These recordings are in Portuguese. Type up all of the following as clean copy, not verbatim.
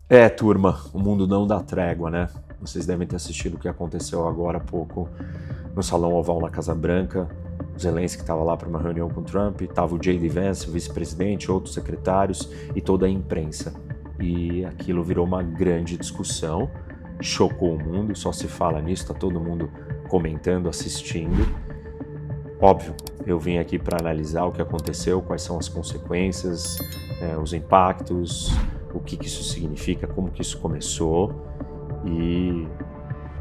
É, turma, o mundo não dá trégua, né? Vocês devem ter assistido o que aconteceu agora há pouco no Salão Oval na Casa Branca. O Zelensky estava lá para uma reunião com o Trump, estava o J.D. Vance, o vice-presidente, outros secretários e toda a imprensa. E aquilo virou uma grande discussão, chocou o mundo, só se fala nisso, está todo mundo comentando, assistindo. Óbvio, eu vim aqui para analisar o que aconteceu, quais são as consequências, os impactos, o que isso significa, como que isso começou e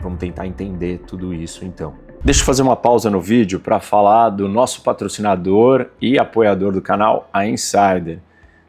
vamos tentar entender tudo isso então. Deixa eu fazer uma pausa no vídeo para falar do nosso patrocinador e apoiador do canal, a Insider.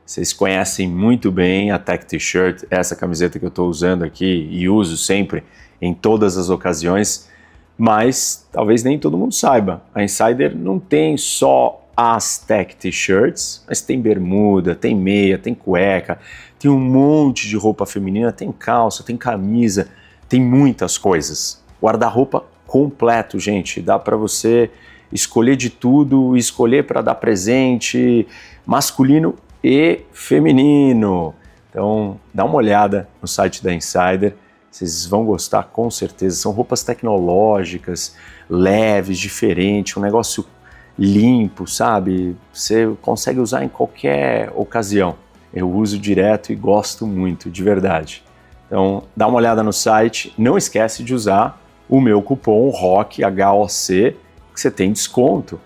Vocês conhecem muito bem a Tech T-Shirt, essa camiseta que eu estou usando aqui e uso sempre em todas as ocasiões, mas talvez nem todo mundo saiba. A Insider não tem só as Tech T-Shirts, mas tem bermuda, tem meia, tem cueca, tem um monte de roupa feminina, tem calça, tem camisa, tem muitas coisas. Guarda-roupa completo, gente. Dá para você escolher de tudo, escolher para dar presente, masculino e feminino. Então, dá uma olhada no site da Insider. Vocês vão gostar com certeza. São roupas tecnológicas, leves, diferentes, um negócio limpo, sabe? Você consegue usar em qualquer ocasião. Eu uso direto e gosto muito, de verdade. Então, dá uma olhada no site. Não esquece de usar o meu cupom ROC, HOC, que você tem desconto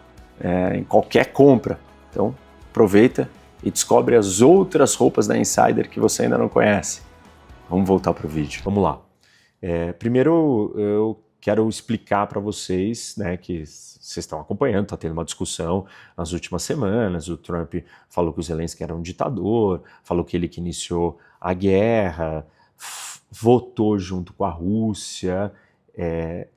em qualquer compra. Então, aproveita e descobre as outras roupas da Insider que você ainda não conhece. Vamos voltar para o vídeo. Vamos lá. Primeiro, eu quero explicar para vocês, né, que vocês estão acompanhando, está tendo uma discussão nas últimas semanas. O Trump falou que o Zelensky era um ditador, falou que ele que iniciou a guerra, votou junto com a Rússia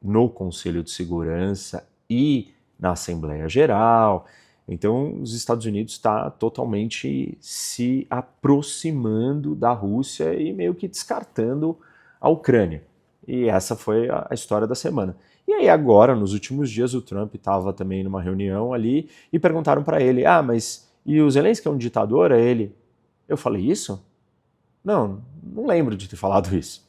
no Conselho de Segurança e na Assembleia Geral. Então, os Estados Unidos está totalmente se aproximando da Rússia e meio que descartando a Ucrânia. E essa foi a história da semana. E aí agora, nos últimos dias, o Trump estava também numa reunião ali e perguntaram para ele, mas e o Zelensky é um ditador? Eu falei isso? Não lembro de ter falado isso.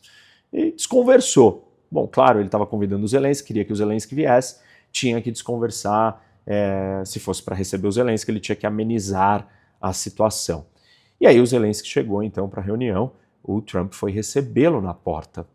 E desconversou. Bom, claro, ele estava convidando o Zelensky, queria que o Zelensky viesse, tinha que desconversar, se fosse para receber o Zelensky, ele tinha que amenizar a situação. E aí o Zelensky chegou então para a reunião, o Trump foi recebê-lo na porta.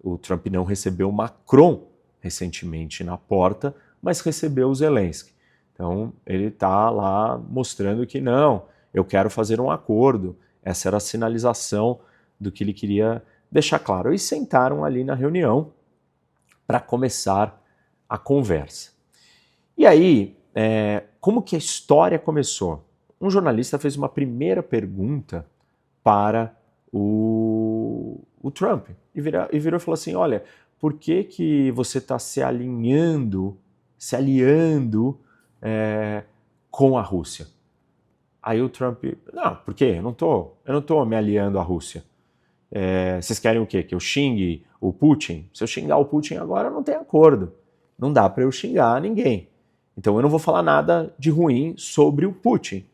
O Trump não recebeu o Macron recentemente na porta, mas recebeu o Zelensky. Então ele está lá mostrando que não, eu quero fazer um acordo. Essa era a sinalização do que ele queria deixar claro. E sentaram ali na reunião para começar a conversa. E aí, como que a história começou? Um jornalista fez uma primeira pergunta para o Trump e virou e falou assim, olha, por que você está se aliando com a Rússia? Aí o Trump, não, por quê? Eu não tô me aliando à Rússia. Vocês querem o quê? Que eu xingue o Putin? Se eu xingar o Putin agora, não tem acordo. Não dá para eu xingar ninguém. Então eu não vou falar nada de ruim sobre o Putin.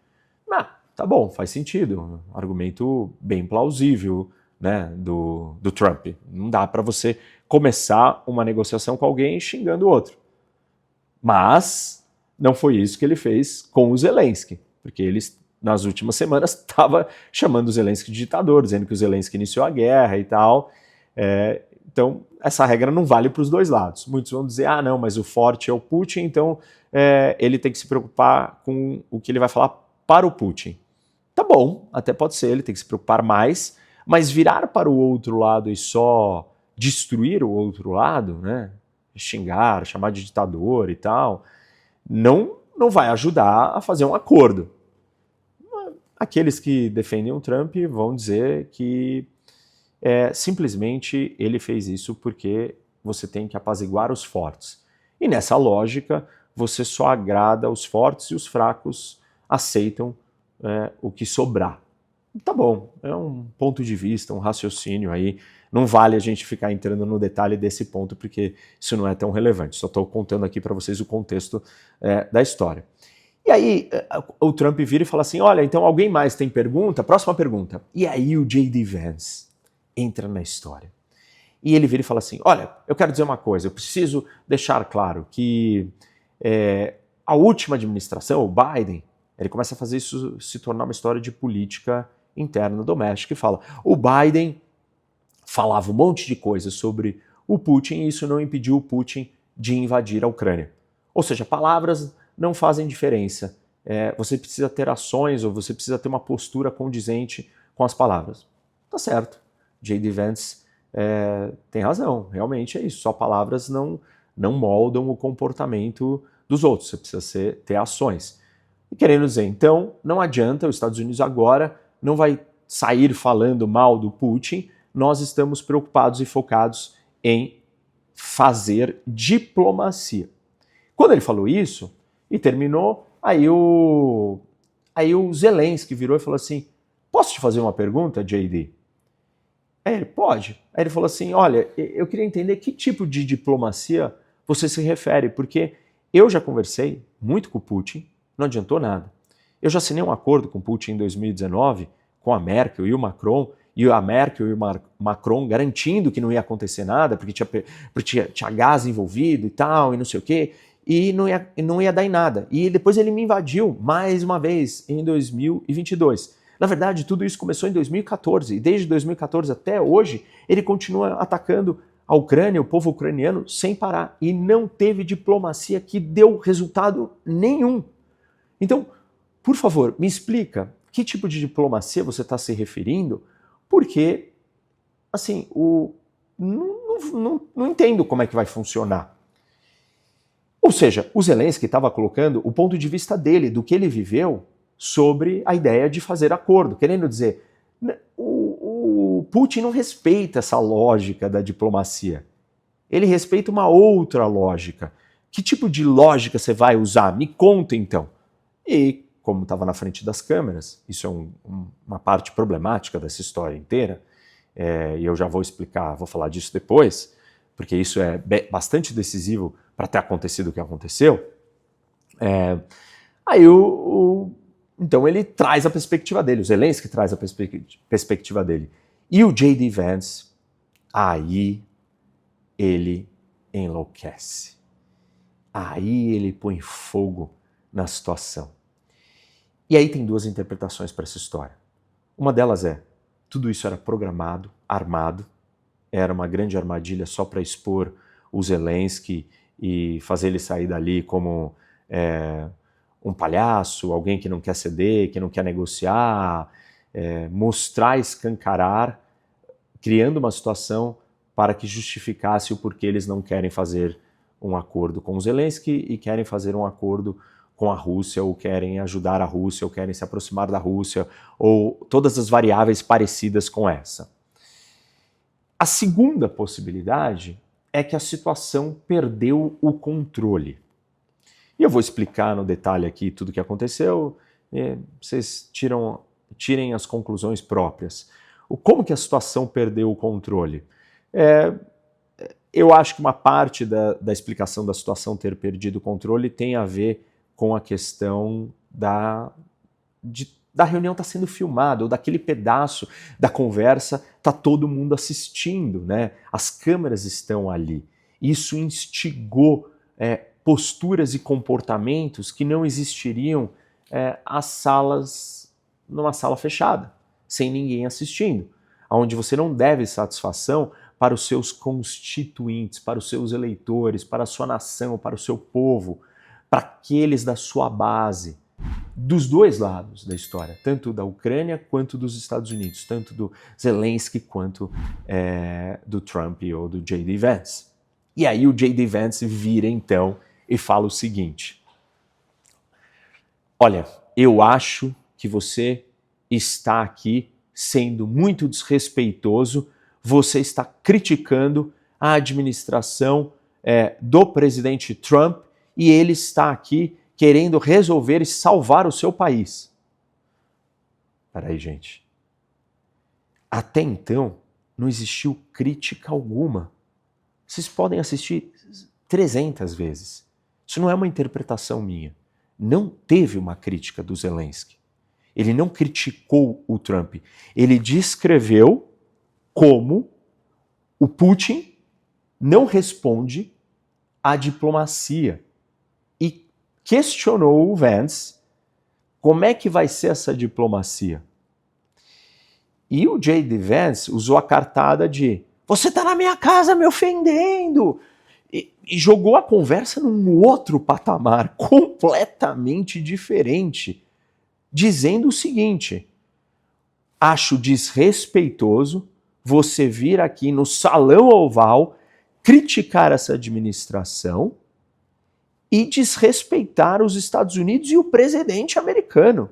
Tá bom, faz sentido. Um argumento bem plausível, né, do Trump. Não dá para você começar uma negociação com alguém xingando o outro. Mas não foi isso que ele fez com o Zelensky, porque ele, nas últimas semanas, estava chamando o Zelensky de ditador, dizendo que o Zelensky iniciou a guerra e tal. Então, essa regra não vale para os dois lados. Muitos vão dizer, não, mas o forte é o Putin, então ele tem que se preocupar com o que ele vai falar para o Putin. Tá bom, até pode ser, ele tem que se preocupar mais, mas virar para o outro lado e só destruir o outro lado, né, xingar, chamar de ditador e tal, não vai ajudar a fazer um acordo. Aqueles que defendem o Trump vão dizer que simplesmente ele fez isso porque você tem que apaziguar os fortes. E nessa lógica, você só agrada os fortes e os fracos aceitam o que sobrar. Tá bom, é um ponto de vista, um raciocínio aí. Não vale a gente ficar entrando no detalhe desse ponto, porque isso não é tão relevante. Só estou contando aqui para vocês o contexto da história. E aí o Trump vira e fala assim, olha, então alguém mais tem pergunta? Próxima pergunta. E aí o J.D. Vance, entra na história. E ele vira e fala assim, olha, eu quero dizer uma coisa, eu preciso deixar claro que a última administração, o Biden, ele começa a fazer isso se tornar uma história de política interna doméstica e fala, o Biden falava um monte de coisas sobre o Putin e isso não impediu o Putin de invadir a Ucrânia. Ou seja, palavras não fazem diferença. Você precisa ter ações ou você precisa ter uma postura condizente com as palavras. Tá certo. J.D. Vance tem razão, realmente é isso. Só palavras não moldam o comportamento dos outros. Você precisa ter ações. E querendo dizer, então, não adianta, os Estados Unidos agora não vai sair falando mal do Putin, nós estamos preocupados e focados em fazer diplomacia. Quando ele falou isso e terminou, aí o Zelensky virou e falou assim, posso te fazer uma pergunta, J.D.? Aí ele, pode. Aí ele falou assim, olha, eu queria entender que tipo de diplomacia você se refere, porque eu já conversei muito com o Putin, não adiantou nada. Eu já assinei um acordo com o Putin em 2019, com a Merkel e o Macron, e a Merkel e o Macron garantindo que não ia acontecer nada, porque tinha gás envolvido e tal, e não sei o quê, e não ia dar em nada. E depois ele me invadiu mais uma vez em 2022. Na verdade, tudo isso começou em 2014, e desde 2014 até hoje, ele continua atacando a Ucrânia, o povo ucraniano, sem parar. E não teve diplomacia que deu resultado nenhum. Então, por favor, me explica que tipo de diplomacia você está se referindo, porque, assim, não entendo como é que vai funcionar. Ou seja, o Zelensky estava colocando o ponto de vista dele, do que ele viveu, sobre a ideia de fazer acordo. Querendo dizer, o Putin não respeita essa lógica da diplomacia. Ele respeita uma outra lógica. Que tipo de lógica você vai usar? Me conta, então. E, como estava na frente das câmeras, isso é uma parte problemática dessa história inteira, e eu já vou explicar, vou falar disso depois, porque isso é bastante decisivo para ter acontecido o que aconteceu. Aí então ele traz a perspectiva dele, o Zelensky traz a perspectiva dele. E o J.D. Vance, aí ele enlouquece. Aí ele põe fogo na situação. E aí tem duas interpretações para essa história. Uma delas é, tudo isso era programado, armado, era uma grande armadilha só para expor o Zelensky e fazer ele sair dali como um palhaço, alguém que não quer ceder, que não quer negociar, mostrar, escancarar, criando uma situação para que justificasse o porquê eles não querem fazer um acordo com o Zelensky e querem fazer um acordo com a Rússia, ou querem ajudar a Rússia, ou querem se aproximar da Rússia, ou todas as variáveis parecidas com essa. A segunda possibilidade é que a situação perdeu o controle. E eu vou explicar no detalhe aqui tudo o que aconteceu, vocês tirem as conclusões próprias. Como que a situação perdeu o controle? Eu acho que uma parte da explicação da situação ter perdido o controle tem a ver com a questão da reunião estar sendo filmada, ou daquele pedaço da conversa está todo mundo assistindo, né? As câmeras estão ali. Isso instigou posturas e comportamentos que não existiriam numa sala fechada, sem ninguém assistindo, onde você não deve satisfação para os seus constituintes, para os seus eleitores, para a sua nação, para o seu povo, para aqueles da sua base, dos dois lados da história, tanto da Ucrânia quanto dos Estados Unidos, tanto do Zelensky quanto do Trump ou do J.D. Vance. E aí o J.D. Vance vira então e fala o seguinte: olha, eu acho que você está aqui sendo muito desrespeitoso, você está criticando a administração do presidente Trump e ele está aqui querendo resolver e salvar o seu país. Peraí, gente. Até então, não existiu crítica alguma. Vocês podem assistir 300 vezes. Isso não é uma interpretação minha. Não teve uma crítica do Zelensky. Ele não criticou o Trump. Ele descreveu como o Putin não responde à diplomacia e questionou o Vance como é que vai ser essa diplomacia. E o J.D. Vance usou a cartada de você tá na minha casa me ofendendo e jogou a conversa num outro patamar completamente diferente, dizendo o seguinte: acho desrespeitoso você vir aqui no Salão Oval criticar essa administração e desrespeitar os Estados Unidos e o presidente americano.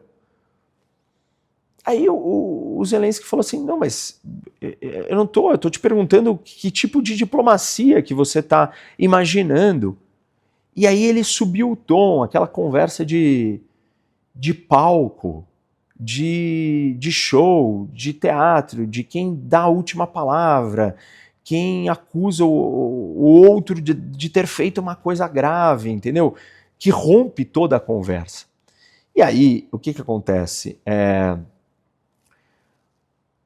Aí o Zelensky falou assim, não, mas eu tô te perguntando que tipo de diplomacia que você está imaginando. E aí ele subiu o tom, aquela conversa de palco, de show, de teatro, de quem dá a última palavra, quem acusa o outro de ter feito uma coisa grave, entendeu? Que rompe toda a conversa. E aí, o que acontece?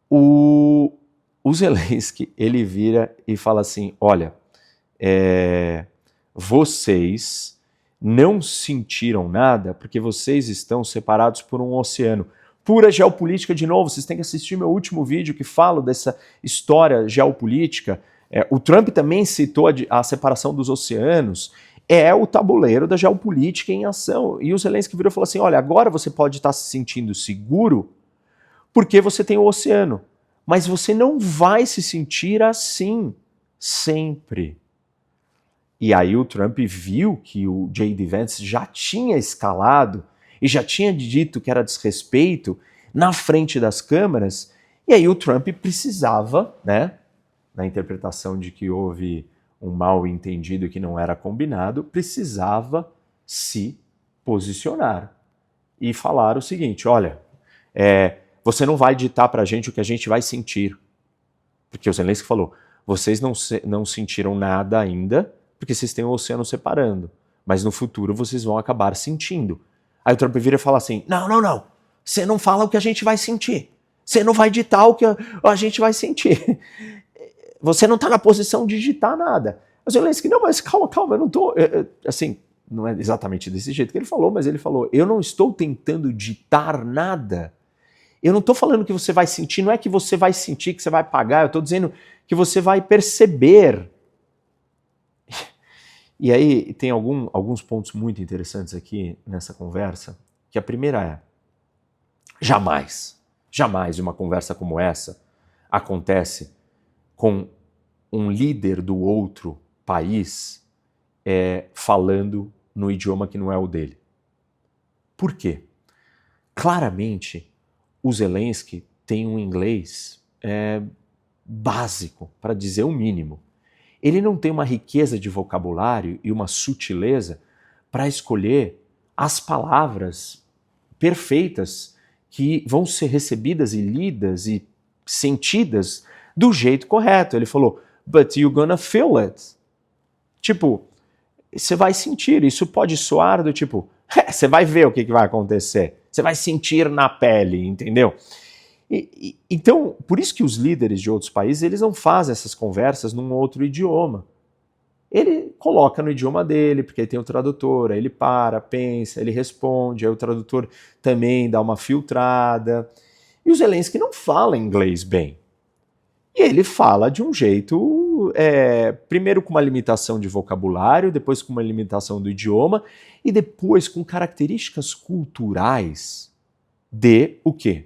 O Zelensky, ele vira e fala assim, olha, vocês não sentiram nada porque vocês estão separados por um oceano. Pura geopolítica de novo, vocês têm que assistir meu último vídeo que falo dessa história geopolítica. O Trump também citou a separação dos oceanos. É o tabuleiro da geopolítica em ação. E o Zelensky virou e falou assim, olha, agora você pode estar se sentindo seguro porque você tem o oceano. Mas você não vai se sentir assim sempre. E aí o Trump viu que o J.D. Vance já tinha escalado e já tinha dito que era desrespeito na frente das câmeras, e aí o Trump precisava, né, na interpretação de que houve um mal entendido que não era combinado, precisava se posicionar e falar o seguinte, olha, você não vai ditar pra gente o que a gente vai sentir. Porque o Zelensky falou, vocês não sentiram nada ainda, porque vocês têm o oceano separando. Mas no futuro vocês vão acabar sentindo. Aí o Trump vira e fala assim, não. Você não fala o que a gente vai sentir. Você não vai ditar o que a gente vai sentir. Você não tá na posição de ditar nada. O Zelensky, não, mas calma, eu não tô... Assim, não é exatamente desse jeito que ele falou, mas ele falou, eu não estou tentando ditar nada. Eu não estou falando que você vai sentir, não é que você vai sentir, que você vai pagar, eu estou dizendo que você vai perceber. E aí tem alguns pontos muito interessantes aqui nessa conversa, que a primeira é, jamais uma conversa como essa acontece com um líder do outro país falando no idioma que não é o dele. Por quê? Claramente, o Zelensky tem um inglês básico, para dizer o mínimo. Ele não tem uma riqueza de vocabulário e uma sutileza para escolher as palavras perfeitas que vão ser recebidas e lidas e sentidas do jeito correto. Ele falou, but you're gonna feel it. Tipo, você vai sentir. Isso pode soar do tipo, você vai ver o que vai acontecer. Você vai sentir na pele, entendeu? Então, por isso que os líderes de outros países, eles não fazem essas conversas num outro idioma. Ele coloca no idioma dele, porque ele tem o tradutor, aí ele para, pensa, ele responde, aí o tradutor também dá uma filtrada. E o Zelensky não fala inglês bem. E ele fala de um jeito, primeiro com uma limitação de vocabulário, depois com uma limitação do idioma, e depois com características culturais de o quê?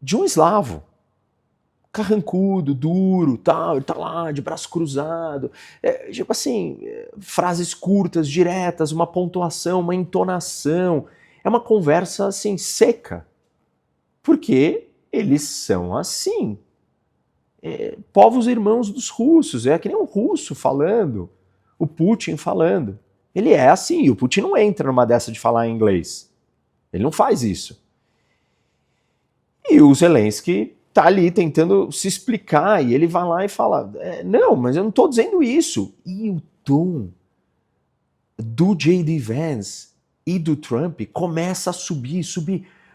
De um eslavo, carrancudo, duro, tal, ele tá lá de braço cruzado, tipo assim, frases curtas, diretas, uma pontuação, uma entonação, é uma conversa assim seca, porque eles são assim, povos irmãos dos russos, é que nem um russo falando, o Putin falando, ele é assim, e o Putin não entra numa dessa de falar inglês, ele não faz isso. E o Zelensky tá ali tentando se explicar, e ele vai lá e fala, não, mas eu não tô dizendo isso. E o tom do J.D. Vance e do Trump começa a subir.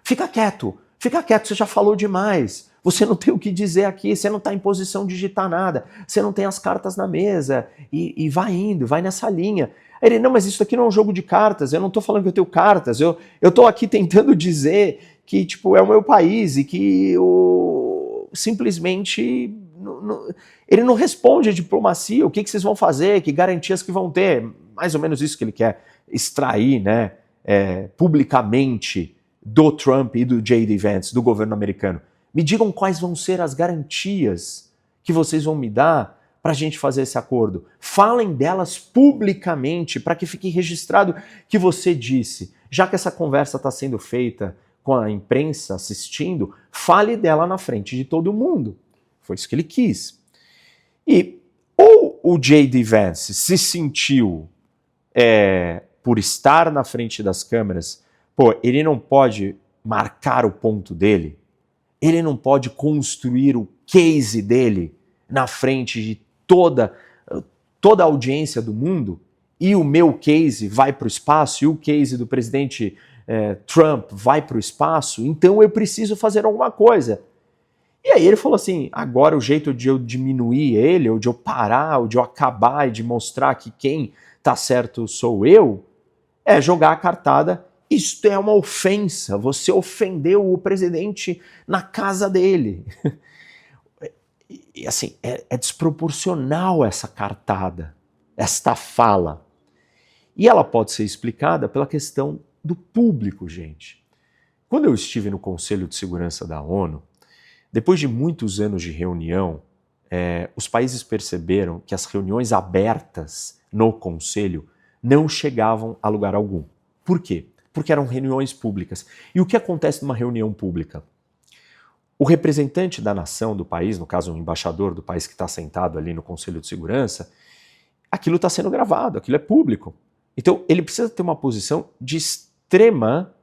Fica quieto, você já falou demais. Você não tem o que dizer aqui, você não está em posição de digitar nada, você não tem as cartas na mesa, e vai indo, vai nessa linha. Aí ele, não, mas isso aqui não é um jogo de cartas, eu não estou falando que eu tenho cartas, eu estou aqui tentando dizer que tipo, é o meu país e que simplesmente ele não responde a diplomacia, o que vocês vão fazer, que garantias que vão ter, mais ou menos isso que ele quer extrair, né, publicamente do Trump e do J.D. Vance, do governo americano. Me digam quais vão ser as garantias que vocês vão me dar para a gente fazer esse acordo. Falem delas publicamente para que fique registrado que você disse. Já que essa conversa está sendo feita com a imprensa assistindo, fale dela na frente de todo mundo. Foi isso que ele quis. E ou o J.D. Vance se sentiu, por estar na frente das câmeras, ele não pode marcar o ponto dele, ele não pode construir o case dele na frente de toda a audiência do mundo, e o meu case vai para o espaço, e o case do presidente Trump vai para o espaço, então eu preciso fazer alguma coisa. E aí ele falou assim, agora o jeito de eu diminuir ele, ou de eu parar, ou de eu acabar e de mostrar que quem tá certo sou eu, é jogar a cartada. Isto é uma ofensa, você ofendeu o presidente na casa dele. E assim, é desproporcional essa cartada, esta fala. E ela pode ser explicada pela questão do público, gente. Quando eu estive no Conselho de Segurança da ONU, depois de muitos anos de reunião, os países perceberam que as reuniões abertas no Conselho não chegavam a lugar algum. Por quê? Porque eram reuniões públicas. E o que acontece numa reunião pública? O representante da nação, do país, no caso o embaixador do país que está sentado ali no Conselho de Segurança, aquilo está sendo gravado, aquilo é público. Então ele precisa ter uma posição de extrema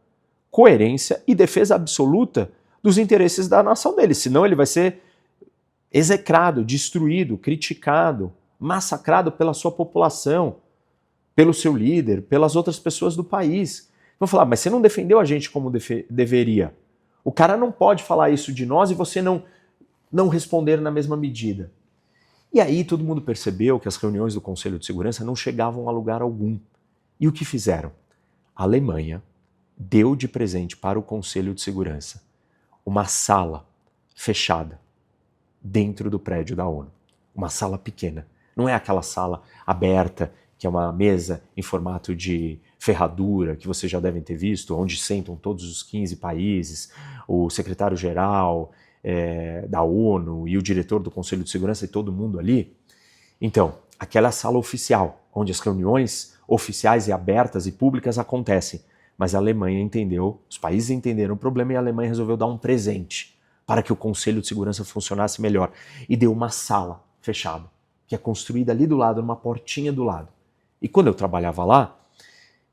coerência e defesa absoluta dos interesses da nação dele, senão ele vai ser execrado, destruído, criticado, massacrado pela sua população, pelo seu líder, pelas outras pessoas do país. Vão falar, mas você não defendeu a gente como deveria. O cara não pode falar isso de nós e você não responder na mesma medida. E aí todo mundo percebeu que as reuniões do Conselho de Segurança não chegavam a lugar algum. E o que fizeram? A Alemanha deu de presente para o Conselho de Segurança uma sala fechada dentro do prédio da ONU. Uma sala pequena. Não é aquela sala aberta, que é uma mesa em formato de ferradura, que vocês já devem ter visto, onde sentam todos os 15 países, o secretário-geral da ONU e o diretor do Conselho de Segurança e todo mundo ali. Então, aquela sala oficial, onde as reuniões oficiais e abertas e públicas acontecem. Mas a Alemanha entendeu, os países entenderam o problema e a Alemanha resolveu dar um presente para que o Conselho de Segurança funcionasse melhor. E deu uma sala fechada, que é construída ali do lado, numa portinha do lado. E quando eu trabalhava lá,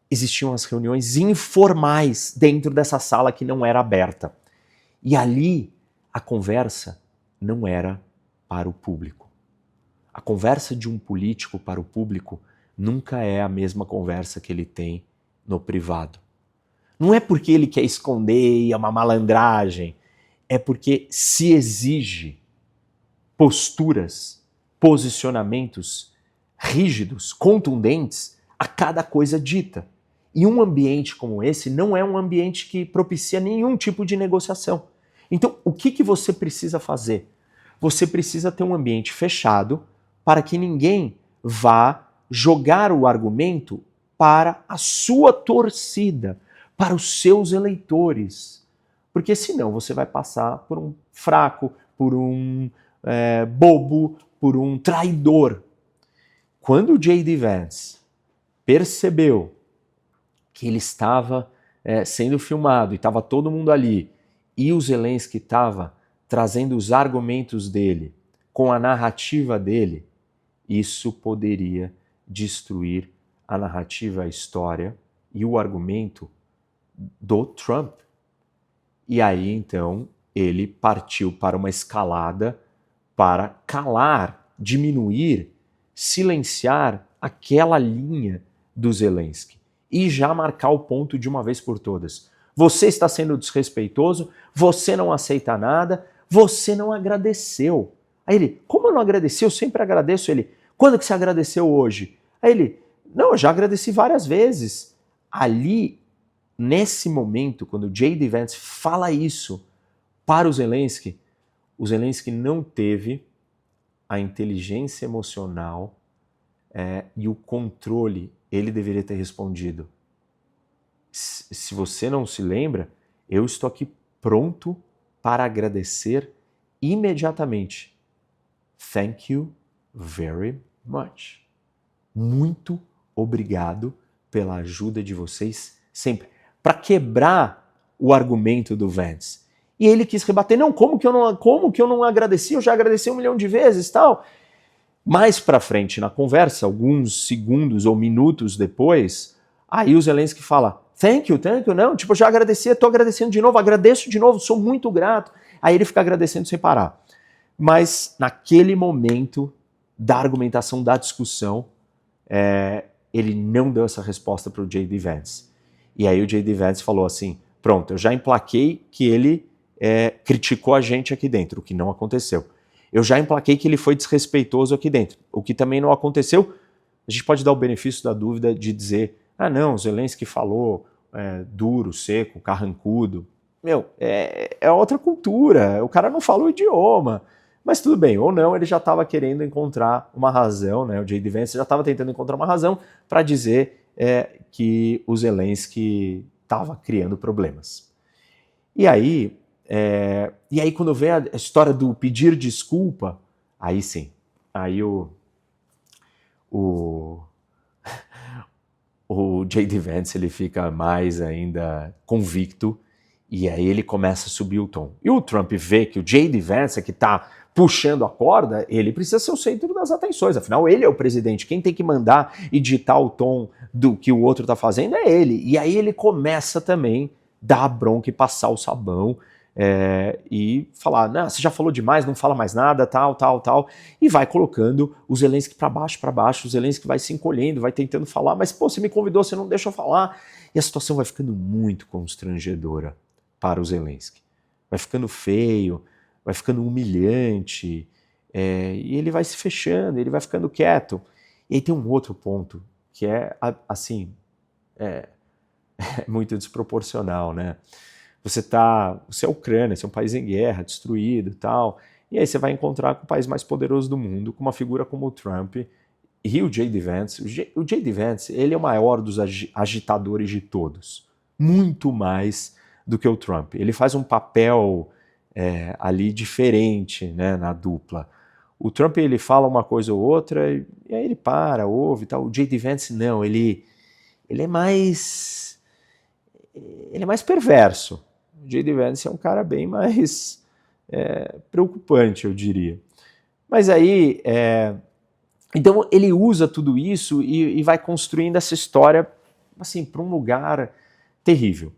existiam as reuniões informais dentro dessa sala que não era aberta. E ali a conversa não era para o público. A conversa de um político para o público nunca é a mesma conversa que ele tem no privado. Não é porque ele quer esconder e é uma malandragem, é porque se exige posturas, posicionamentos rígidos, contundentes a cada coisa dita. E um ambiente como esse não é um ambiente que propicia nenhum tipo de negociação. Então, o que você precisa fazer? Você precisa ter um ambiente fechado para que ninguém vá jogar o argumento para a sua torcida, para os seus eleitores. Porque senão você vai passar por um fraco, por um bobo, por um traidor. Quando o J.D. Vance percebeu que ele estava sendo filmado e estava todo mundo ali, e o Zelensky estava trazendo os argumentos dele, com a narrativa dele, isso poderia destruir a narrativa, a história e o argumento do Trump. E aí, então, ele partiu para uma escalada para calar, diminuir, silenciar aquela linha do Zelensky e já marcar o ponto de uma vez por todas. Você está sendo desrespeitoso, você não aceita nada, você não agradeceu. Aí ele, como eu não agradeci? Eu sempre agradeço. Ele, quando que você agradeceu hoje? Aí ele, não, eu já agradeci várias vezes. Ali, nesse momento, quando o J.D. Vance fala isso para o Zelensky não teve a inteligência emocional e o controle. Ele deveria ter respondido. Se você não se lembra, eu estou aqui pronto para agradecer imediatamente. Thank you very much. Muito obrigado pela ajuda de vocês sempre. Para quebrar o argumento do Vance. E ele quis rebater, não, como que eu não agradeci? Eu já agradeci 1 milhão de vezes, tal. Mais para frente na conversa, alguns segundos ou minutos depois, aí o Zelensky fala, thank you, não, tipo, eu já agradeci, estou agradecendo de novo, agradeço de novo, sou muito grato. Aí ele fica agradecendo sem parar. Mas naquele momento da argumentação, da discussão, ele não deu essa resposta para o J.D. Vance. E aí o J.D. Vance falou assim, pronto, eu já emplaquei que ele criticou a gente aqui dentro, o que não aconteceu. Eu já emplaquei que ele foi desrespeitoso aqui dentro, o que também não aconteceu. A gente pode dar o benefício da dúvida de dizer, ah não, o Zelensky falou duro, seco, carrancudo. Meu, é outra cultura, o cara não falou o idioma. Mas tudo bem, ou não, ele já estava querendo encontrar uma razão, né? O J.D. Vance já estava tentando encontrar uma razão para dizer que o Zelensky estava criando problemas. E aí quando vem a história do pedir desculpa, aí sim, aí o J.D. Vance ele fica mais ainda convicto e aí ele começa a subir o tom. E o Trump vê que o J.D. Vance é que está puxando a corda, ele precisa ser o centro das atenções, afinal ele é o presidente, quem tem que mandar e ditar o tom do que o outro está fazendo é ele. E aí ele começa também a dar a bronca e passar o sabão, e falar, não, você já falou demais, não fala mais nada, tal, e vai colocando o Zelensky para baixo, o Zelensky vai se encolhendo, vai tentando falar, mas pô, você me convidou, você não deixa eu falar, e a situação vai ficando muito constrangedora para o Zelensky, vai ficando feio, vai ficando humilhante, e ele vai se fechando, ele vai ficando quieto. E aí tem um outro ponto, que assim, muito desproporcional, né? Você é a Ucrânia, você é um país em guerra, destruído e tal, e aí você vai encontrar com o país mais poderoso do mundo, com uma figura como o Trump e o J.D. Vance. O J.D. Vance, ele é o maior dos agitadores de todos, muito mais do que o Trump. Ele faz um papel ali diferente, né, na dupla. O Trump, ele fala uma coisa ou outra, e aí ele para, ouve e tal. O J.D. Vance, não, ele é mais perverso. O J.D. Vance é um cara bem mais preocupante, eu diria. Mas aí, então ele usa tudo isso e vai construindo essa história assim, para um lugar terrível.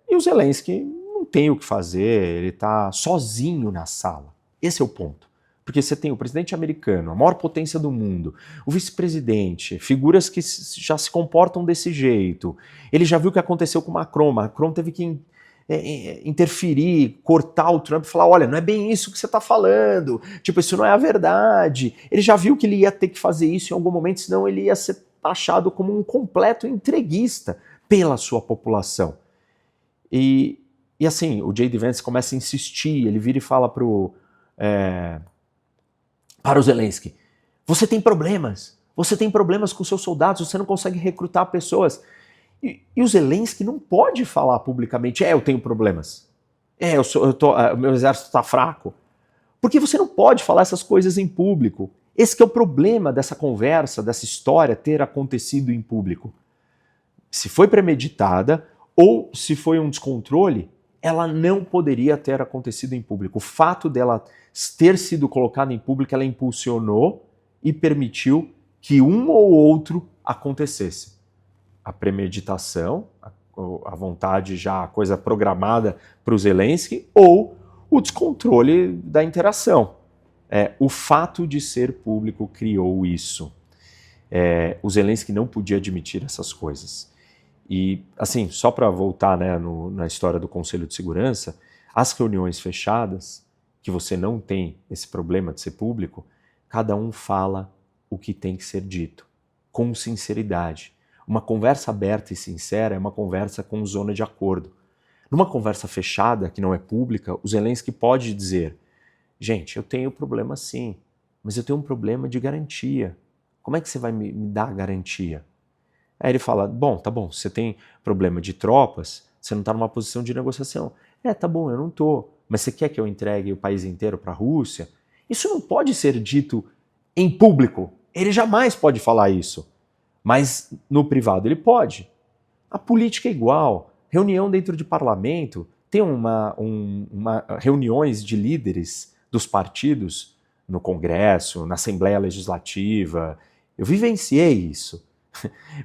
E o Zelensky não tem o que fazer, ele está sozinho na sala. Esse é o ponto. Porque você tem o presidente americano, a maior potência do mundo, o vice-presidente, figuras que já se comportam desse jeito. Ele já viu o que aconteceu com o Macron. Macron teve que interferir, cortar o Trump e falar, olha, não é bem isso que você está falando, tipo, isso não é a verdade. Ele já viu que ele ia ter que fazer isso em algum momento, senão ele ia ser taxado como um completo entreguista pela sua população. E assim, o J.D. Vance começa a insistir, ele vira e fala para o Zelensky, você tem problemas com seus soldados, você não consegue recrutar pessoas. E o Zelensky não pode falar publicamente, eu tenho problemas, meu exército está fraco. Porque você não pode falar essas coisas em público. Esse que é o problema dessa conversa, dessa história ter acontecido em público. Se foi premeditada ou se foi um descontrole, ela não poderia ter acontecido em público. O fato dela ter sido colocada em público, ela impulsionou e permitiu que um ou outro acontecesse. A premeditação, a vontade já, a coisa programada para o Zelensky, ou o descontrole da interação. O fato de ser público criou isso. O Zelensky não podia admitir essas coisas. E, assim, só para voltar, né, na história do Conselho de Segurança, As reuniões fechadas, que você não tem esse problema de ser público, cada um fala o que tem que ser dito, com sinceridade. Uma conversa aberta e sincera é uma conversa com zona de acordo. Numa conversa fechada, que não é pública, o Zelensky pode dizer: gente, eu tenho problema sim, mas eu tenho um problema de garantia. Como é que você vai me dar garantia? Aí ele fala: bom, tá bom, você tem problema de tropas, você não está numa posição de negociação. Tá bom, eu não tô. Mas você quer que eu entregue o país inteiro para a Rússia? Isso não pode ser dito em público. Ele jamais pode falar isso. Mas no privado ele pode. A política é igual. Reunião dentro de parlamento, tem reuniões de líderes dos partidos no Congresso, na Assembleia Legislativa. Eu vivenciei isso.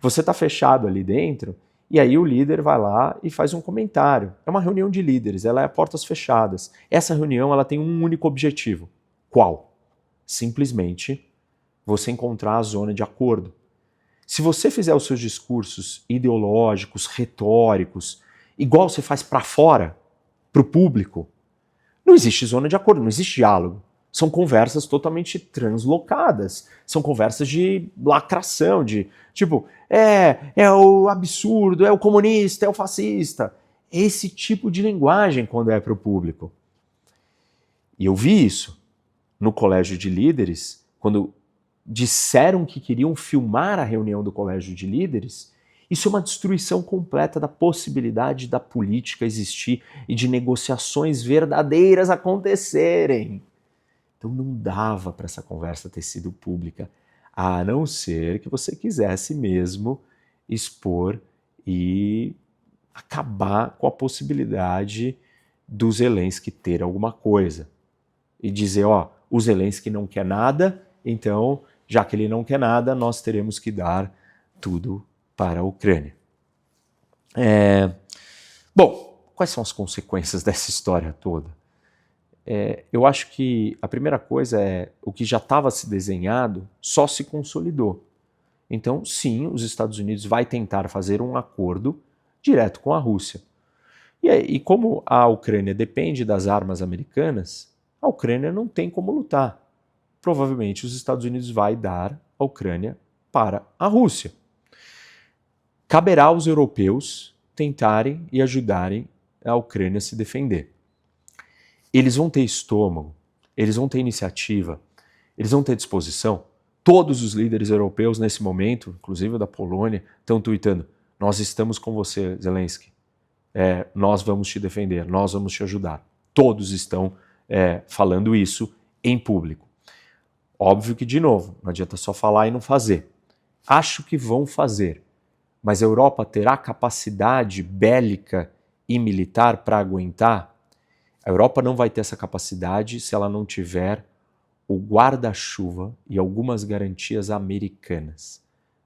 Você está fechado ali dentro e aí o líder vai lá e faz um comentário. É uma reunião de líderes, ela é a portas fechadas. Essa reunião ela tem um único objetivo. Qual? Simplesmente você encontrar a zona de acordo. Se você fizer os seus discursos ideológicos, retóricos, igual você faz para fora, para o público, não existe zona de acordo, não existe diálogo. São conversas totalmente translocadas. São conversas de lacração, de tipo, é o absurdo, é o comunista, é o fascista. Esse tipo de linguagem quando é para o público. E eu vi isso no colégio de líderes, quando disseram que queriam filmar a reunião do colégio de líderes. Isso é uma destruição completa da possibilidade da política existir e de negociações verdadeiras acontecerem. Então não dava para essa conversa ter sido pública, a não ser que você quisesse mesmo expor e acabar com a possibilidade do Zelensky ter alguma coisa. E dizer, o Zelensky não quer nada, então, já que ele não quer nada, nós teremos que dar tudo para a Ucrânia. Bom, quais são as consequências dessa história toda? Eu acho que a primeira coisa é o que já estava se desenhado só se consolidou. Então, sim, os Estados Unidos vai tentar fazer um acordo direto com a Rússia. E como a Ucrânia depende das armas americanas, a Ucrânia não tem como lutar. Provavelmente os Estados Unidos vai dar a Ucrânia para a Rússia. Caberá aos europeus tentarem e ajudarem a Ucrânia a se defender. Eles vão ter estômago, eles vão ter iniciativa, eles vão ter disposição. Todos os líderes europeus nesse momento, inclusive o da Polônia, estão tuitando: nós estamos com você, Zelensky. Nós vamos te defender, nós vamos te ajudar. Todos estão falando isso em público. Óbvio que, de novo, não adianta só falar e não fazer. Acho que vão fazer, mas a Europa terá capacidade bélica e militar para aguentar? A Europa não vai ter essa capacidade se ela não tiver o guarda-chuva e algumas garantias americanas.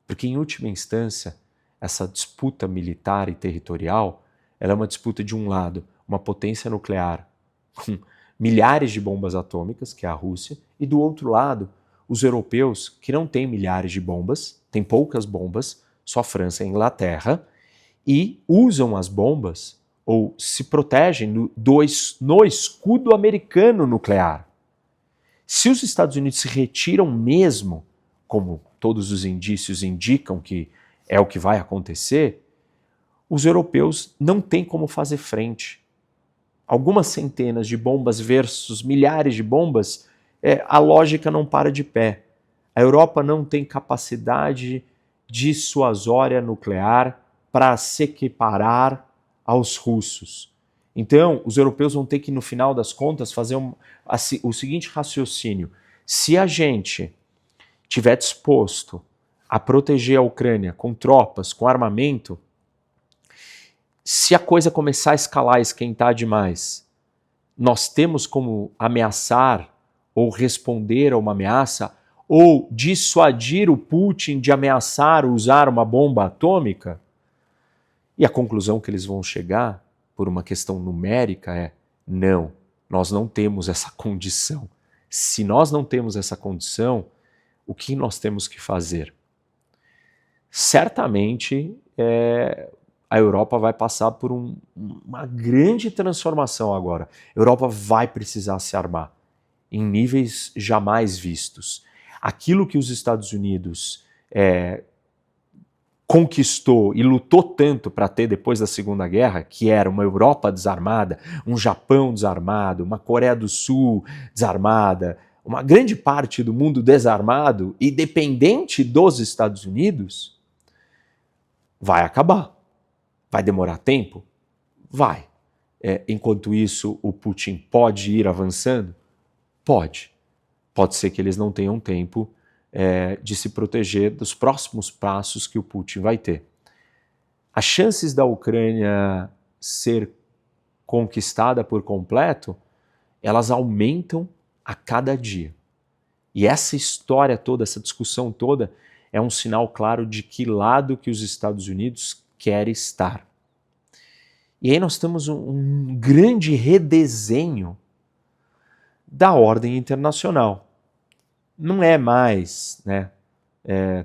Porque, em última instância, essa disputa militar e territorial, ela é uma disputa, de um lado, uma potência nuclear com milhares de bombas atômicas, que é a Rússia, e do outro lado, os europeus, que não têm milhares de bombas, têm poucas bombas, só França e Inglaterra, e usam as bombas ou se protegem no escudo americano nuclear. Se os Estados Unidos se retiram mesmo, como todos os indícios indicam que é o que vai acontecer, os europeus não têm como fazer frente. Algumas centenas de bombas versus milhares de bombas, a lógica não para de pé. A Europa não tem capacidade dissuasória nuclear para se equiparar aos russos. Então, os europeus vão ter que, no final das contas, fazer o seguinte raciocínio: se a gente estiver disposto a proteger a Ucrânia com tropas, com armamento, se a coisa começar a escalar, esquentar demais, nós temos como ameaçar ou responder a uma ameaça ou dissuadir o Putin de ameaçar usar uma bomba atômica? E a conclusão que eles vão chegar, por uma questão numérica, é: não, nós não temos essa condição. Se nós não temos essa condição, o que nós temos que fazer? Certamente, a Europa vai passar por uma grande transformação agora. A Europa vai precisar se armar em níveis jamais vistos. Aquilo que os Estados Unidos conquistou e lutou tanto para ter depois da Segunda Guerra, que era uma Europa desarmada, um Japão desarmado, uma Coreia do Sul desarmada, uma grande parte do mundo desarmado e dependente dos Estados Unidos, vai acabar. Vai demorar tempo? Vai. Enquanto isso, o Putin pode ir avançando? Pode. Pode ser que eles não tenham tempo de se proteger dos próximos passos que o Putin vai ter. As chances da Ucrânia ser conquistada por completo, elas aumentam a cada dia. E essa história toda, essa discussão toda, é um sinal claro de que lado que os Estados Unidos quer estar. E aí nós temos um grande redesenho da ordem internacional. Não é mais,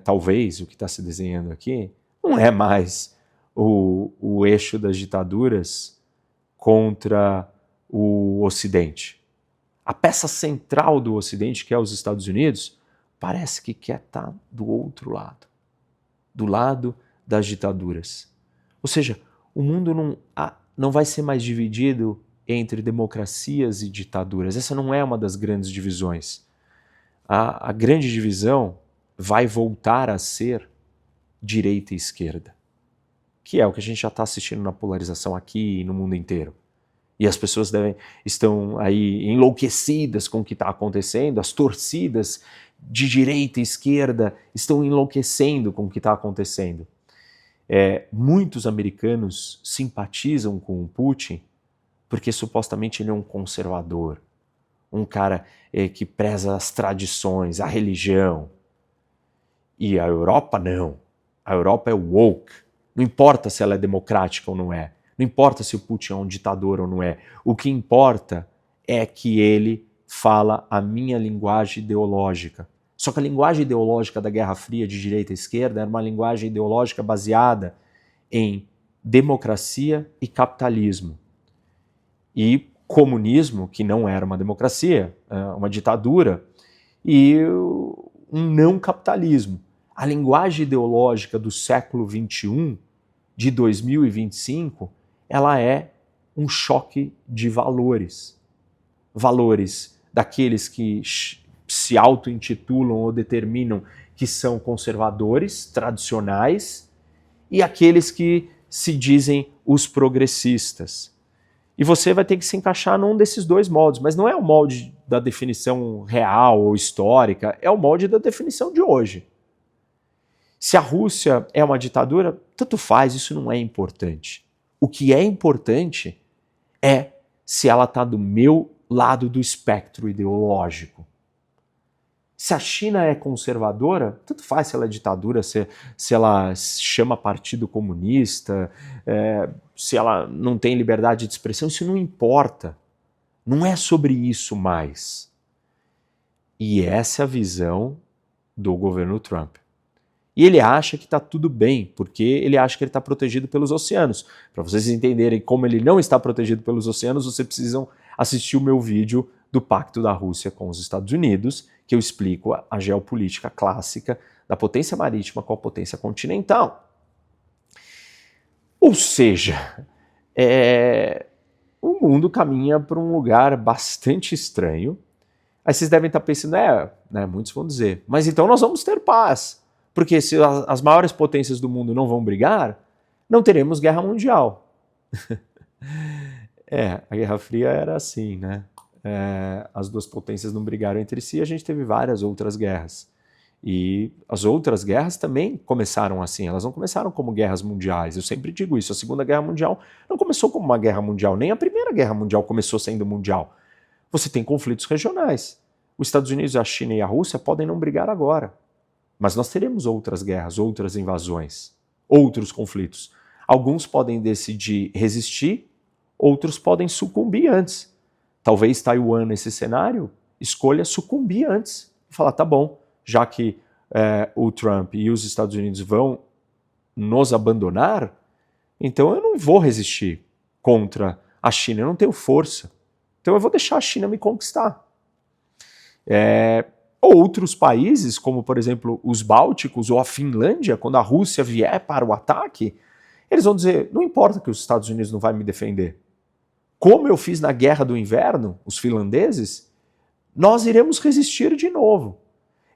talvez o que está se desenhando aqui, não é mais o eixo das ditaduras contra o Ocidente. A peça central do Ocidente, que é os Estados Unidos, parece que quer estar do outro lado, do lado das ditaduras. Ou seja, o mundo não vai ser mais dividido entre democracias e ditaduras. Essa não é uma das grandes divisões. A grande divisão vai voltar a ser direita e esquerda, que é o que a gente já está assistindo na polarização aqui e no mundo inteiro. E as pessoas estão aí enlouquecidas com o que está acontecendo, as torcidas de direita e esquerda estão enlouquecendo com o que está acontecendo. Muitos americanos simpatizam com o Putin porque supostamente ele é um conservador, um cara que preza as tradições, a religião. E a Europa não. A Europa é woke. Não importa se ela é democrática ou não é. Não importa se o Putin é um ditador ou não é. O que importa é que ele fala a minha linguagem ideológica. Só que a linguagem ideológica da Guerra Fria de direita e esquerda era uma linguagem ideológica baseada em democracia e capitalismo. E comunismo, que não era uma democracia, uma ditadura, e um não capitalismo. A linguagem ideológica do século XXI, de 2025, ela é um choque de valores. Valores daqueles que se auto-intitulam ou determinam que são conservadores, tradicionais, e aqueles que se dizem os progressistas. E você vai ter que se encaixar num desses dois moldes, mas não é o molde da definição real ou histórica, é o molde da definição de hoje. Se a Rússia é uma ditadura, tanto faz, isso não é importante. O que é importante é se ela está do meu lado do espectro ideológico. Se a China é conservadora, tanto faz se ela é ditadura, se ela chama Partido Comunista, se ela não tem liberdade de expressão, isso não importa. Não é sobre isso mais. E essa é a visão do governo Trump. E ele acha que está tudo bem, porque ele acha que ele está protegido pelos oceanos. Para vocês entenderem como ele não está protegido pelos oceanos, vocês precisam assistir o meu vídeo do Pacto da Rússia com os Estados Unidos, que eu explico a geopolítica clássica da potência marítima com a potência continental. Ou seja, o mundo caminha para um lugar bastante estranho. Aí vocês devem estar pensando, muitos vão dizer, mas então nós vamos ter paz. Porque se as maiores potências do mundo não vão brigar, não teremos guerra mundial. A Guerra Fria era assim, né? As duas potências não brigaram entre si, a gente teve várias outras guerras. E as outras guerras também começaram assim, elas não começaram como guerras mundiais. Eu sempre digo isso, a Segunda Guerra Mundial não começou como uma guerra mundial, nem a Primeira Guerra Mundial começou sendo mundial. Você tem conflitos regionais. Os Estados Unidos, a China e a Rússia podem não brigar agora. Mas nós teremos outras guerras, outras invasões, outros conflitos. Alguns podem decidir resistir, outros podem sucumbir antes. Talvez Taiwan, nesse cenário, escolha sucumbir antes. E falar, tá bom, já que o Trump e os Estados Unidos vão nos abandonar, Então eu não vou resistir contra a China, eu não tenho força. Então eu vou deixar a China me conquistar. Outros países, como por exemplo os Bálticos ou a Finlândia, quando a Rússia vier para o ataque, eles vão dizer, não importa que os Estados Unidos não vai me defender. Como eu fiz na Guerra do Inverno, os finlandeses, nós iremos resistir de novo.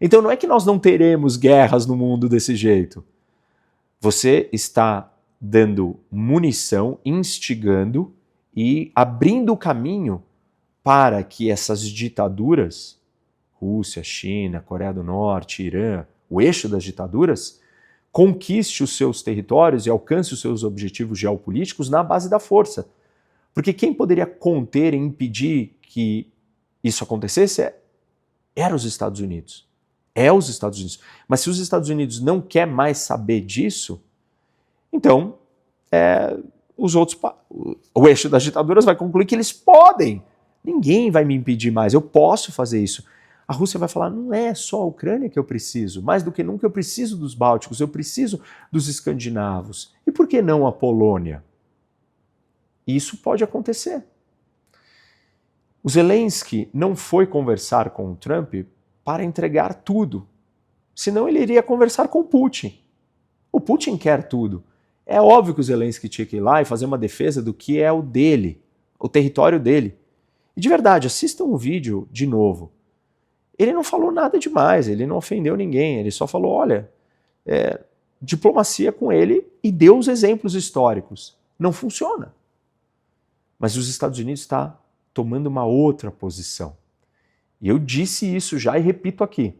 Então não é que nós não teremos guerras no mundo desse jeito. Você está dando munição, instigando e abrindo o caminho para que essas ditaduras, Rússia, China, Coreia do Norte, Irã, o eixo das ditaduras, conquiste os seus territórios e alcance os seus objetivos geopolíticos na base da força. Porque quem poderia conter e impedir que isso acontecesse eram os Estados Unidos. É os Estados Unidos. Mas se os Estados Unidos não quer mais saber disso, então o eixo das ditaduras vai concluir que eles podem. Ninguém vai me impedir mais, eu posso fazer isso. A Rússia vai falar, não é só a Ucrânia que eu preciso, mais do que nunca eu preciso dos bálticos, eu preciso dos escandinavos. E por que não a Polônia? Isso pode acontecer. O Zelensky não foi conversar com o Trump para entregar tudo, senão ele iria conversar com o Putin. O Putin quer tudo. É óbvio que o Zelensky tinha que ir lá e fazer uma defesa do que é o dele, o território dele. E de verdade, assistam o vídeo de novo. Ele não falou nada demais, ele não ofendeu ninguém, ele só falou, olha, diplomacia com ele e deu os exemplos históricos. Não funciona. Mas os Estados Unidos estão tomando uma outra posição. E eu disse isso já e repito aqui.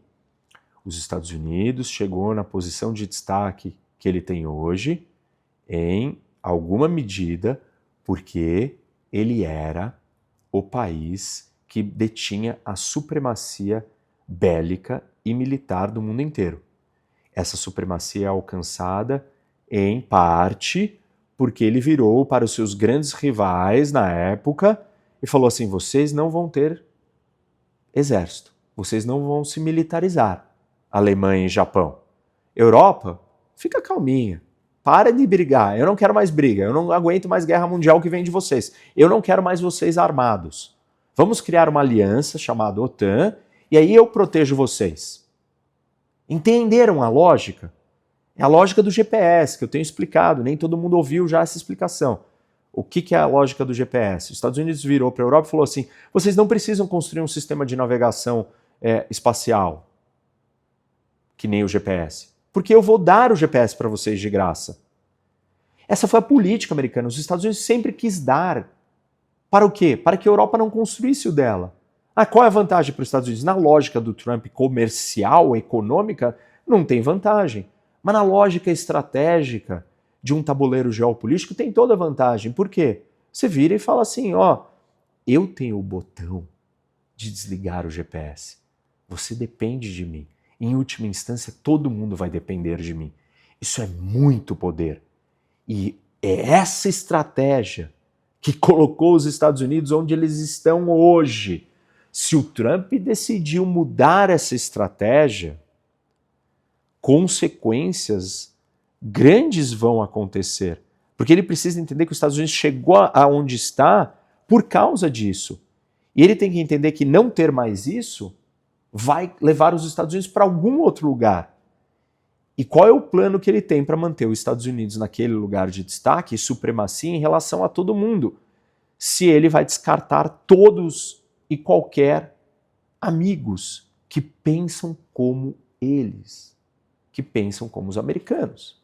Os Estados Unidos chegou na posição de destaque que ele tem hoje, em alguma medida, porque ele era o país que detinha a supremacia bélica e militar do mundo inteiro. Essa supremacia é alcançada, em parte, porque ele virou para os seus grandes rivais na época e falou assim, vocês não vão ter exército, vocês não vão se militarizar, Alemanha e Japão. Europa, fica calminha, para de brigar, eu não quero mais briga, eu não aguento mais guerra mundial que vem de vocês, eu não quero mais vocês armados. Vamos criar uma aliança chamada OTAN e aí eu protejo vocês. Entenderam a lógica? É a lógica do GPS, que eu tenho explicado, nem todo mundo ouviu já essa explicação. O que é a lógica do GPS? Os Estados Unidos virou para a Europa e falou assim, vocês não precisam construir um sistema de navegação espacial, que nem o GPS, porque eu vou dar o GPS para vocês de graça. Essa foi a política americana, os Estados Unidos sempre quis dar. Para o quê? Para que a Europa não construísse o dela. Qual é a vantagem para os Estados Unidos? Na lógica do Trump comercial, econômica, não tem vantagem. Mas na lógica estratégica de um tabuleiro geopolítico tem toda a vantagem. Por quê? Você vira e fala assim, eu tenho o botão de desligar o GPS. Você depende de mim. Em última instância, todo mundo vai depender de mim. Isso é muito poder. E é essa estratégia que colocou os Estados Unidos onde eles estão hoje. Se o Trump decidiu mudar essa estratégia, consequências grandes vão acontecer. Porque ele precisa entender que os Estados Unidos chegou aonde está por causa disso. E ele tem que entender que não ter mais isso vai levar os Estados Unidos para algum outro lugar. E qual é o plano que ele tem para manter os Estados Unidos naquele lugar de destaque e supremacia em relação a todo mundo? Se ele vai descartar todos e qualquer amigos que pensam como eles, que pensam como os americanos.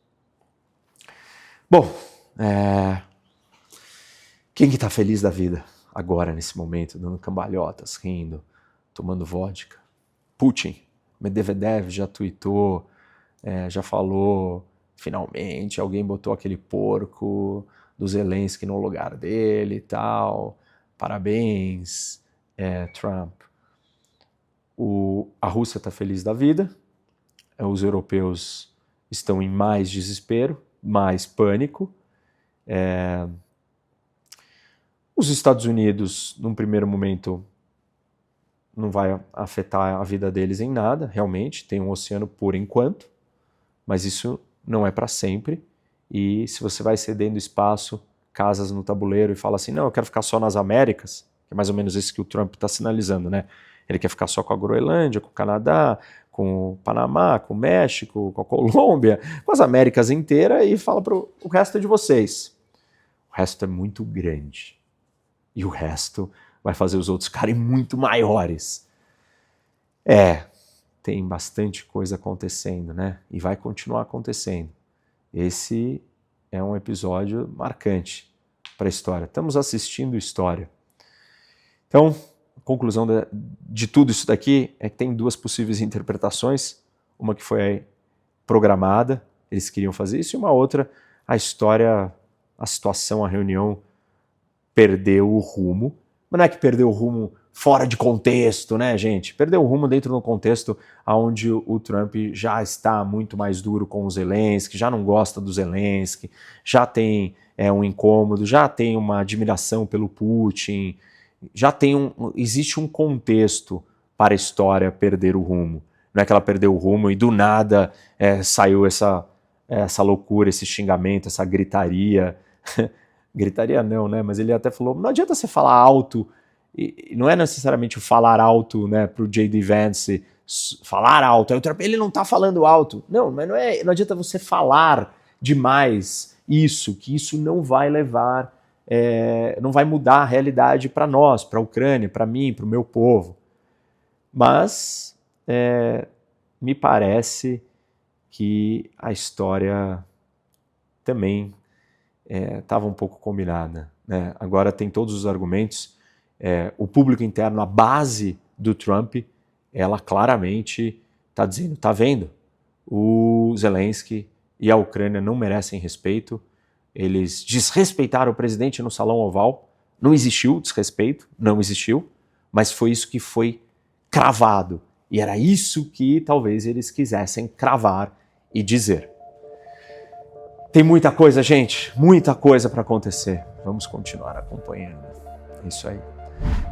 Bom, quem que está feliz da vida agora, nesse momento, dando cambalhotas, rindo, tomando vodka? Putin. Medvedev já tweetou, já falou, finalmente alguém botou aquele porco do Zelensky no lugar dele e tal, parabéns, Trump. A Rússia está feliz da vida, os europeus estão em mais desespero, mais pânico, os Estados Unidos, num primeiro momento, não vai afetar a vida deles em nada, realmente, tem um oceano por enquanto, mas isso não é para sempre, e se você vai cedendo espaço, casas no tabuleiro e fala assim, não, eu quero ficar só nas Américas, que é mais ou menos isso que o Trump está sinalizando, né? Ele quer ficar só com a Groenlândia, com o Canadá, com o Panamá, com o México, com a Colômbia, com as Américas inteiras e fala para o resto é de vocês. O resto é muito grande. E o resto vai fazer os outros ficarem muito maiores. Tem bastante coisa acontecendo, né? E vai continuar acontecendo. Esse é um episódio marcante para a história. Estamos assistindo história. Então, a conclusão de tudo isso daqui é que tem duas possíveis interpretações. Uma que foi programada, eles queriam fazer isso, e uma outra, a história, a situação, a reunião perdeu o rumo. Mas não é que perdeu o rumo fora de contexto, né, gente? Perdeu o rumo dentro do contexto onde o Trump já está muito mais duro com o Zelensky, já não gosta do Zelensky, já tem um incômodo, já tem uma admiração pelo Putin, já tem existe um contexto para a história perder o rumo. Não é que ela perdeu o rumo e do nada saiu essa loucura, esse xingamento, essa gritaria. Gritaria não, né? Mas ele até falou, não adianta você falar alto, e não é necessariamente o falar alto, né, para o J.D. Vance falar alto, ele não está falando alto. Não, mas não adianta você falar demais isso, que isso não vai levar, não vai mudar a realidade para nós, para a Ucrânia, para mim, para o meu povo. Mas me parece que a história também estava um pouco combinada, né? Agora tem todos os argumentos. O público interno, a base do Trump, ela claramente está dizendo, tá vendo? O Zelensky e a Ucrânia não merecem respeito, eles desrespeitaram o presidente no Salão Oval, não existiu desrespeito, não existiu, mas foi isso que foi cravado, e era isso que talvez eles quisessem cravar e dizer. Tem muita coisa, gente, muita coisa para acontecer. Vamos continuar acompanhando. É isso aí.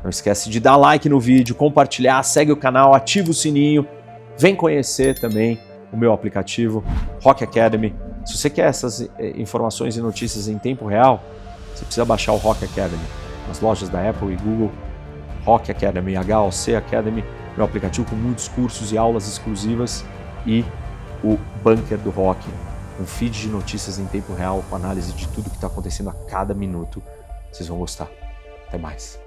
Não esquece de dar like no vídeo, compartilhar, segue o canal, ativa o sininho. Vem conhecer também o meu aplicativo, Rock Academy. Se você quer essas informações e notícias em tempo real, você precisa baixar o Rock Academy. Nas lojas da Apple e Google, Rock Academy, HOC Academy, meu aplicativo com muitos cursos e aulas exclusivas, e o Bunker do Rock, um feed de notícias em tempo real com análise de tudo que está acontecendo a cada minuto. Vocês vão gostar. Até mais.